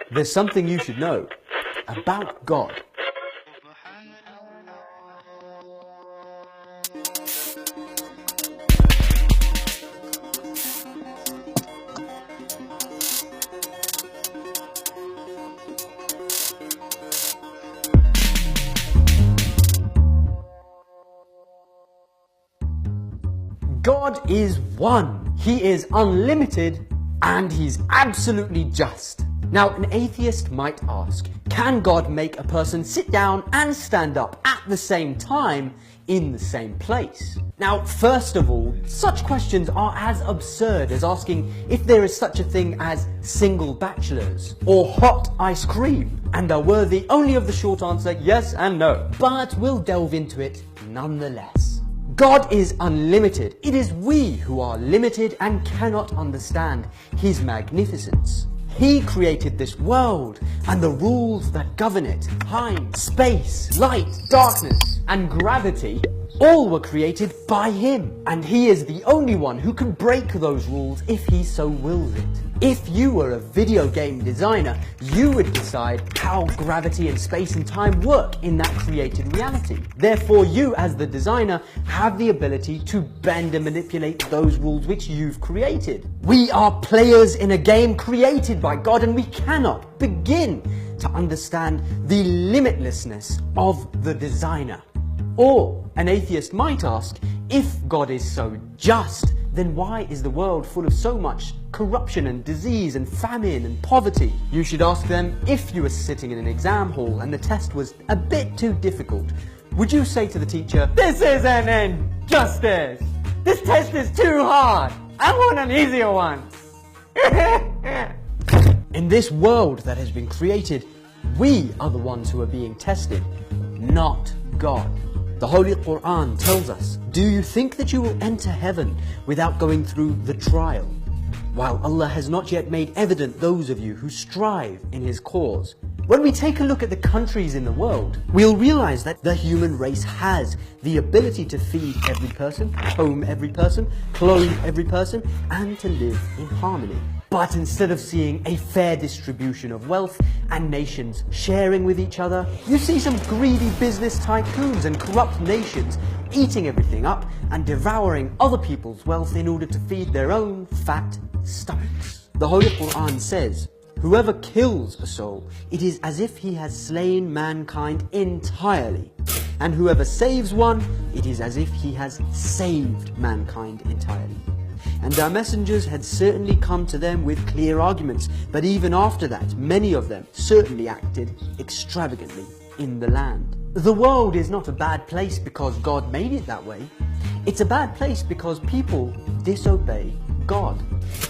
There's something you should know about God. God is one. He is unlimited and He's absolutely just. Now, an atheist might ask, can God make a person sit down and stand up at the same time in the same place? Now, first of all, such questions are as absurd as asking if there is such a thing as single bachelors or hot ice cream, and are worthy only of the short answer yes and no. But we'll delve into it nonetheless. God is unlimited. It is we who are limited and cannot understand His magnificence. He created this world and the rules that govern it. Time, space, light, darkness, and gravity all were created by Him. And He is the only one who can break those rules if He so wills it. If you were a video game designer, you would decide how gravity and space and time work in that created reality. Therefore, you as the designer have the ability to bend and manipulate those rules which you've created. We are players in a game created by God, and we cannot begin to understand the limitlessness of the designer. Or an atheist might ask, if God is so just, then why is the world full of so much corruption and disease and famine and poverty? You should ask them, if you were sitting in an exam hall and the test was a bit too difficult, would you say to the teacher, "This is an injustice! This test is too hard! I want an easier one!" In this world that has been created, we are the ones who are being tested, not God. The Holy Qur'an tells us, do you think that you will enter heaven without going through the trial? While Allah has not yet made evident those of you who strive in His cause. When we take a look at the countries in the world, we'll realize that the human race has the ability to feed every person, home every person, clothe every person, and to live in harmony. But instead of seeing a fair distribution of wealth and nations sharing with each other, you see some greedy business tycoons and corrupt nations eating everything up and devouring other people's wealth in order to feed their own fat stomachs. The Holy Qur'an says, whoever kills a soul, it is as if he has slain mankind entirely. And whoever saves one, it is as if he has saved mankind entirely. And our messengers had certainly come to them with clear arguments, but even after that, many of them certainly acted extravagantly in the land. The world is not a bad place because God made it that way. It's a bad place because people disobey God.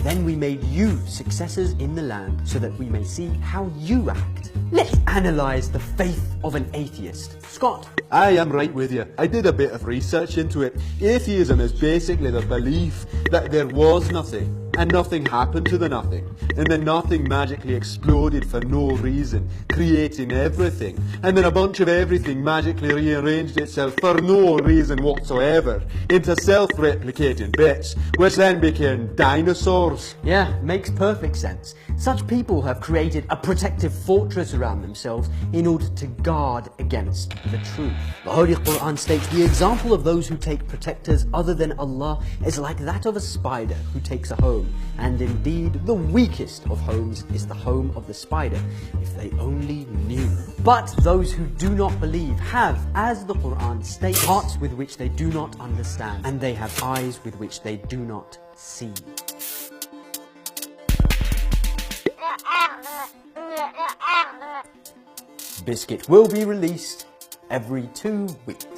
Then we made you successors in the land so that we may see how you act. Let's analyze the faith of an atheist. Scott. I am right with you. I did a bit of research into it. Atheism is basically the belief that there was nothing and nothing happened to the nothing, and then nothing magically exploded for no reason, creating everything, and then a bunch of everything magically rearranged itself for no reason whatsoever into self-replicating bits, which then became dinosaurs. Yeah, makes perfect sense. Such people have created a protective fortress around themselves in order to guard against the truth. The Holy Qur'an states the example of those who take protectors other than Allah is like that of a spider who takes a home. And indeed, the weakest of homes is the home of the spider, if they only knew. But those who do not believe have, as the Qur'an states, hearts with which they do not understand, and they have eyes with which they do not see. Biskit will be released every 2 weeks.